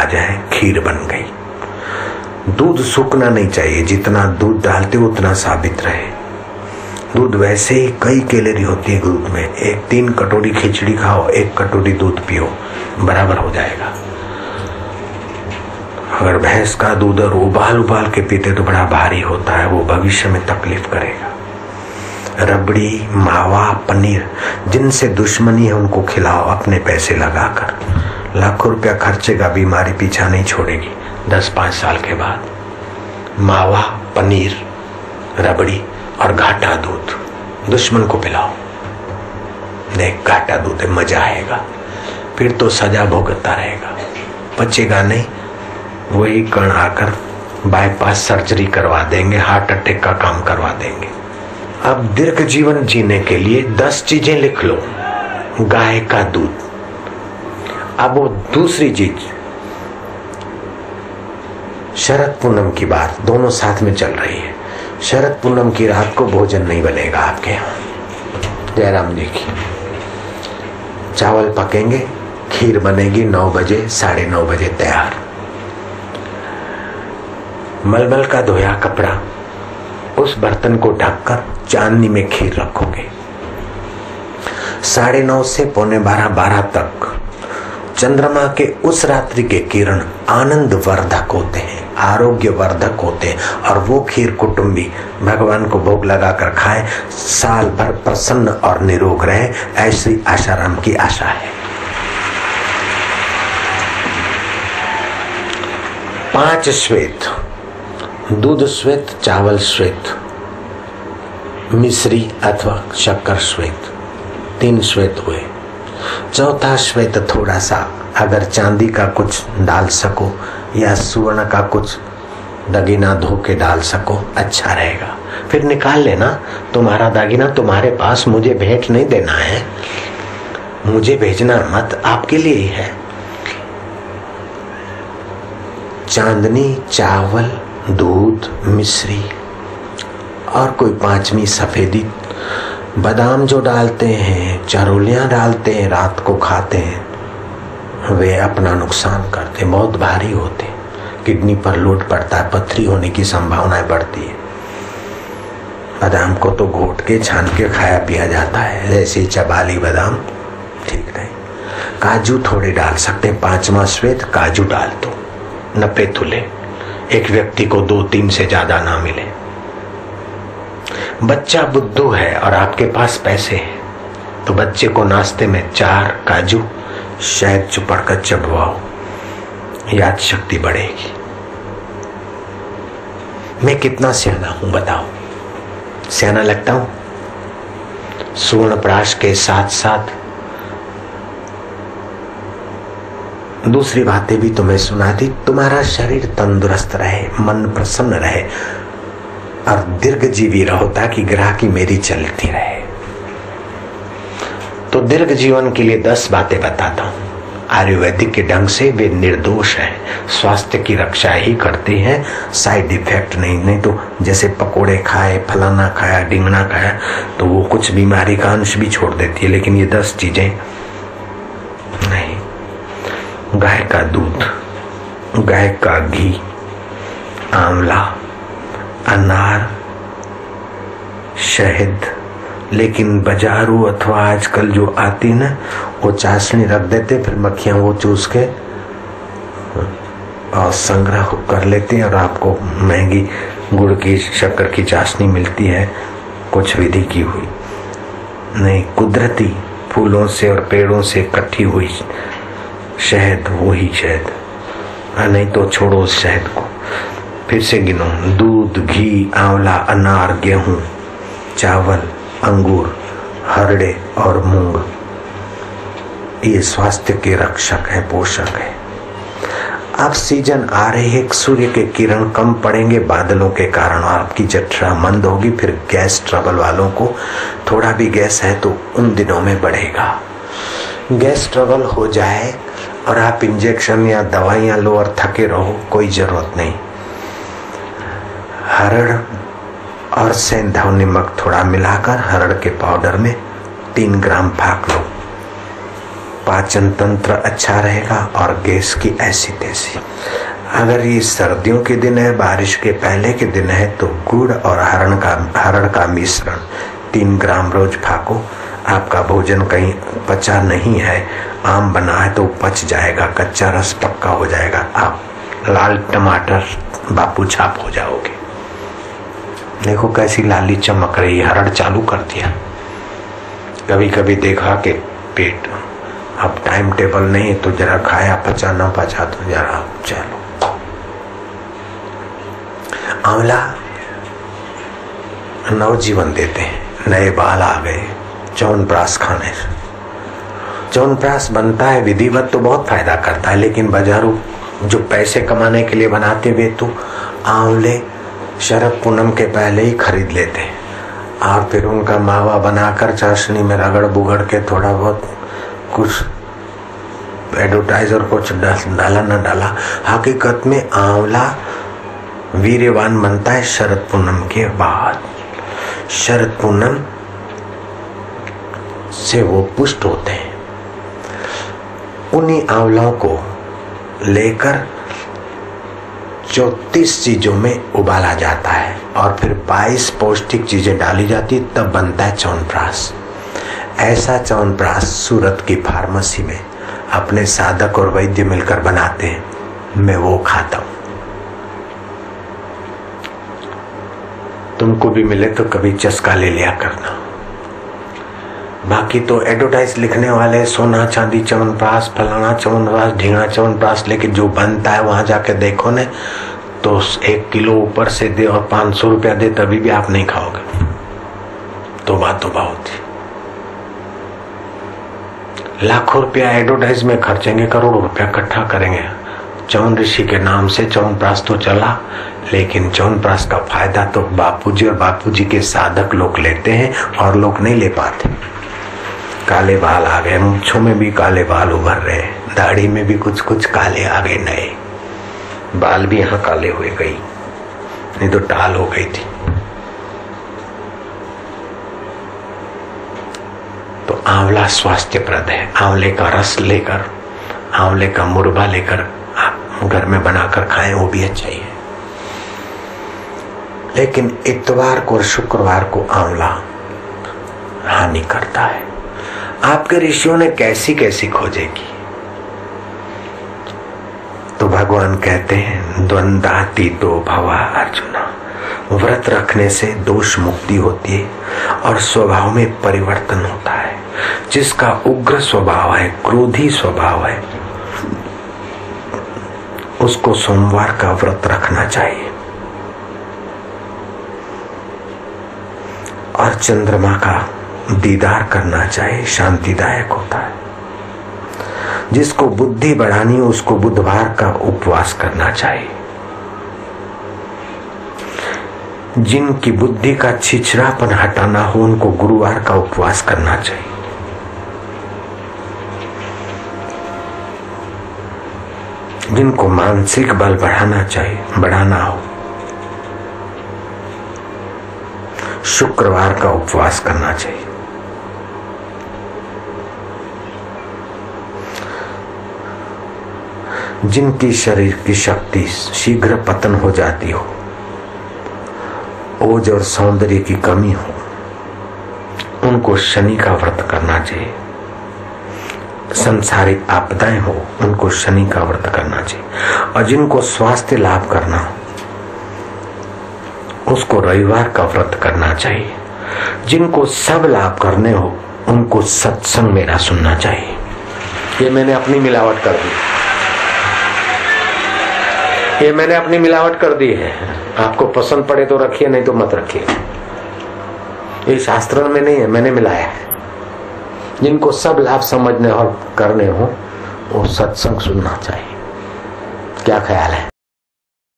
जाए, खीर बन गई। दूध सूखना नहीं चाहिए, जितना दूध डालते उतना साबित रहे। दूध वैसे ही कई कैलोरी होती है दूध में। 3 कटोरी खिचड़ी खाओ, 1 कटोरी दूध पियो, बराबर हो जाएगा। अगर भैंस का दूध और उबाल के पीते तो बड़ा भारी होता है, वो भविष्य में तकलीफ करेगा। रबड़ी, मावा, पनीर, जिनसे दुश्मनी है उनको खिलाओ अपने पैसे लगाकर। लाखों रुपया खर्चेगा, बीमारी पीछा नहीं छोड़ेगी 10-5 साल के बाद। मावा, पनीर, रबड़ी और घाटा दूध दुश्मन को पिलाओ। देख, घाटा दूध है, मजा आएगा। फिर तो सजा भुगतता रहेगा, बचेगा नहीं। वही कण आकर बाईपास सर्जरी करवा देंगे, हार्ट अटैक का काम करवा देंगे। अब दीर्घ जीवन जीने के लिए 10 चीजें लिख लो। गाय का दूध। अब वो दूसरी चीज, शरद पूनम की बात दोनों साथ में चल रही है। शरद पूनम की रात को भोजन नहीं बनेगा आपके यहाँ। जयराम जी की चावल पकेंगे, खीर बनेगी 9 बजे, 9:30 बजे तैयार। मलमल का धोया कपड़ा, उस बर्तन को ढककर चांदनी में खीर रखोगे। 9:30 से 11:45 तक चंद्रमा के उस रात्रि के किरण आनंद वर्धक होते हैं, आरोग्य वर्धक होते हैं, और वो खीर कुटुंबी भगवान को भोग लगाकर खाए, साल भर प्रसन्न और निरोग रहे, ऐसी आशाराम की आशा है। 5 श्वेत, दूध श्वेत, चावल श्वेत, मिश्री अथवा शक्कर श्वेत, 3 श्वेत हुए। चौथा श्वेत थोड़ा सा अगर चांदी का कुछ डाल सको या सुवर्ण का कुछ दागिना धो के डाल सको, अच्छा रहेगा। फिर निकाल लेना, तुम्हारा दागिना तुम्हारे पास, मुझे भेंट नहीं देना है, मुझे भेजना मत, आपके लिए ही है। चांदनी, चावल, दूध, मिश्री और कोई 5वीं सफेदी, बादाम जो डालते हैं, चरोलियां डालते हैं, रात को खाते हैं, वे अपना नुकसान करते हैं, बहुत भारी होते हैं, किडनी पर लोड पड़ता है, पथरी होने की संभावनाएं बढ़ती है। बादाम को तो घोट के छान के खाया पिया जाता है, जैसे चबाली बादाम ठीक नहीं। काजू थोड़े डाल सकते हैं, 5वां श्वेत काजू डाल दो, 90 तुले, एक व्यक्ति को 2-3 से ज्यादा ना मिले। बच्चा बुद्धू है और आपके पास पैसे हैं तो बच्चे को नाश्ते में 4 काजू शहद चुपड़ कर चबवाओ, याद शक्ति बढ़ेगी। मैं कितना सियाना हूं बताओ? सियाना लगता हूं? सुवर्ण प्राश के साथ साथ दूसरी बातें भी तुम्हें सुना दी। तुम्हारा शरीर तंदुरुस्त रहे, मन प्रसन्न रहे और दीर्घजीवी रहो, ताकि ग्रह की मेरी चलती रहे। तो दीर्घ जीवन के लिए 10 बातें बताता हूं। आयुर्वेदिक के ढंग से वे निर्दोष है, स्वास्थ्य की रक्षा ही करते हैं, साइड इफेक्ट नहीं तो जैसे पकोड़े खाए, फलाना खाया, डिंगना खाया तो वो कुछ बीमारी का अंश भी छोड़ देती है, लेकिन ये 10 चीजें नहीं। गाय का दूध, गाय का घी, आंवला, अनार, शहद, लेकिन बाजारू अथवा आजकल जो आती है ना, वो चाशनी रख देते, फिर मक्खियां वो चूस के और संग्रह कर लेते हैं और आपको महंगी गुड़ की शक्कर की चाशनी मिलती है, कुछ विधि की हुई नहीं, कुदरती फूलों से और पेड़ों से इकट्ठी हुई शहद, वही शहद। नहीं तो छोड़ो उस शहद को। फिर से गिनो, दूध, घी, आंवला, अनार, गेहूं, चावल, अंगूर, हरड़े और मूंग, ये स्वास्थ्य के रक्षक है, पोषक है। अब सीजन आ रही है, सूर्य के किरण कम पड़ेंगे बादलों के कारण और आपकी जठरा मंद होगी। फिर गैस ट्रबल वालों को थोड़ा भी गैस है तो उन दिनों में बढ़ेगा। गैस ट्रबल हो जाए और आप इंजेक्शन या दवाइयां लो और थके रहो, कोई जरूरत नहीं। हरड़ और सेंधा नमक थोड़ा मिलाकर हरड़ के पाउडर में 3 ग्राम फाक लो, पाचन तंत्र अच्छा रहेगा और गैस की ऐसी तैसी। अगर ये सर्दियों के दिन है, बारिश के पहले के दिन है, तो गुड़ और हरण का मिश्रण 3 ग्राम रोज फाको। आपका भोजन कहीं पचा नहीं है, आम बना है तो पच जाएगा, कच्चा रस पक्का हो जाएगा, आप लाल टमाटर बापू छाप हो जाओगे। देखो कैसी लाली चमक रही है, हरड़ चालू कर दिया। कभी कभी देखा कि पेट अब टाइम टेबल नहीं तो जरा खाया, पचा ना पचा तो जरा चलो। आंवला नवजीवन देते हैं, नए बाल आ गए च्यवनप्राश खाने से। च्यवनप्राश बनता है विधिवत तो बहुत फायदा करता है, लेकिन बाजारू जो पैसे कमाने के लिए बनाते हुए तो आंवले शरद पूनम के पहले ही खरीद लेते हैं और फिर उनका मावा बनाकर चाशनी में रगड़ बुगड़ के थोड़ा बहुत कुछ एडवर्टाइजर कुछ डाला न डाला, हकीकत में आंवला वीर्यवान बनता है शरद पूनम के बाद। शरद पूनम से वो पुष्ट होते हैं। उन्हीं आंवलों को लेकर 34 चीजों में उबाला जाता है और फिर 22 पौष्टिक चीजें डाली जाती, तब बनता है च्यवनप्राश। ऐसा च्यवनप्राश सूरत की फार्मेसी में अपने साधक और वैद्य मिलकर बनाते हैं, मैं वो खाता हूं। तुमको भी मिले तो कभी चस्का ले लिया करना। बाकी तो एडवर्टाइज लिखने वाले सोना चांदी च्यवनप्राश, फलाना च्यवनप्राश, ढींगा च्यवनप्राश, लेकिन जो बनता है वहां जाके देखो ने तो 1 किलो ऊपर से दे और 500 रुपया दे तभी भी आप नहीं खाओगे। तो बात होती, लाखों रुपया एडवर्टाइज में खर्चेंगे, करोड़ों रुपया इकट्ठा करेंगे। च्यवन ऋषि के नाम से च्यवनप्राश तो चला, लेकिन च्यवनप्राश का फायदा तो बापूजी और बापूजी के साधक लोग लेते हैं और लोग नहीं ले पाते। काले बाल आ गए, मूंछों में भी काले बाल उभर रहे, दाढ़ी में भी कुछ कुछ काले आ गए, नए बाल भी यहाँ काले हुए गई, नहीं तो टाल हो गई थी। तो आंवला स्वास्थ्यप्रद है। आंवले का रस लेकर, आंवले का मुरब्बा लेकर आप घर में बनाकर खाएं, वो भी अच्छा ही है। लेकिन इतवार को और शुक्रवार को आंवला हानि करता है। आपके ऋषियों ने कैसी कैसी खोजेगी, तो भगवान कहते हैं द्वंद्वातीतो भवा अर्जुना। व्रत रखने से दोष मुक्ति होती है और स्वभाव में परिवर्तन होता है। जिसका उग्र स्वभाव है, क्रोधी स्वभाव है, उसको सोमवार का व्रत रखना चाहिए और चंद्रमा का दीदार करना चाहिए, शांतिदायक होता है। जिसको बुद्धि बढ़ानी हो उसको बुधवार का उपवास करना चाहिए। जिनकी बुद्धि का छिछरापन हटाना हो उनको गुरुवार का उपवास करना चाहिए। जिनको मानसिक बल बढ़ाना चाहिए, बढ़ाना हो, शुक्रवार का उपवास करना चाहिए। जिनकी शरीर की शक्ति शीघ्र पतन हो जाती हो, ओज और सौंदर्य की कमी हो, उनको शनि का व्रत करना चाहिए। संसारिक आपदाएं हो, उनको शनि का व्रत करना चाहिए। और जिनको स्वास्थ्य लाभ करना हो उसको रविवार का व्रत करना चाहिए। जिनको सब लाभ करने हो उनको सत्संग मेरा सुनना चाहिए। ये मैंने अपनी मिलावट कर दी, ये मैंने अपनी मिलावट कर दी है। आपको पसंद पड़े तो रखिए, नहीं तो मत रखिए। ये शास्त्र में नहीं है, मैंने मिलाया है। जिनको सब लाभ समझने और करने हो वो सत्संग सुनना चाहिए। क्या ख्याल है?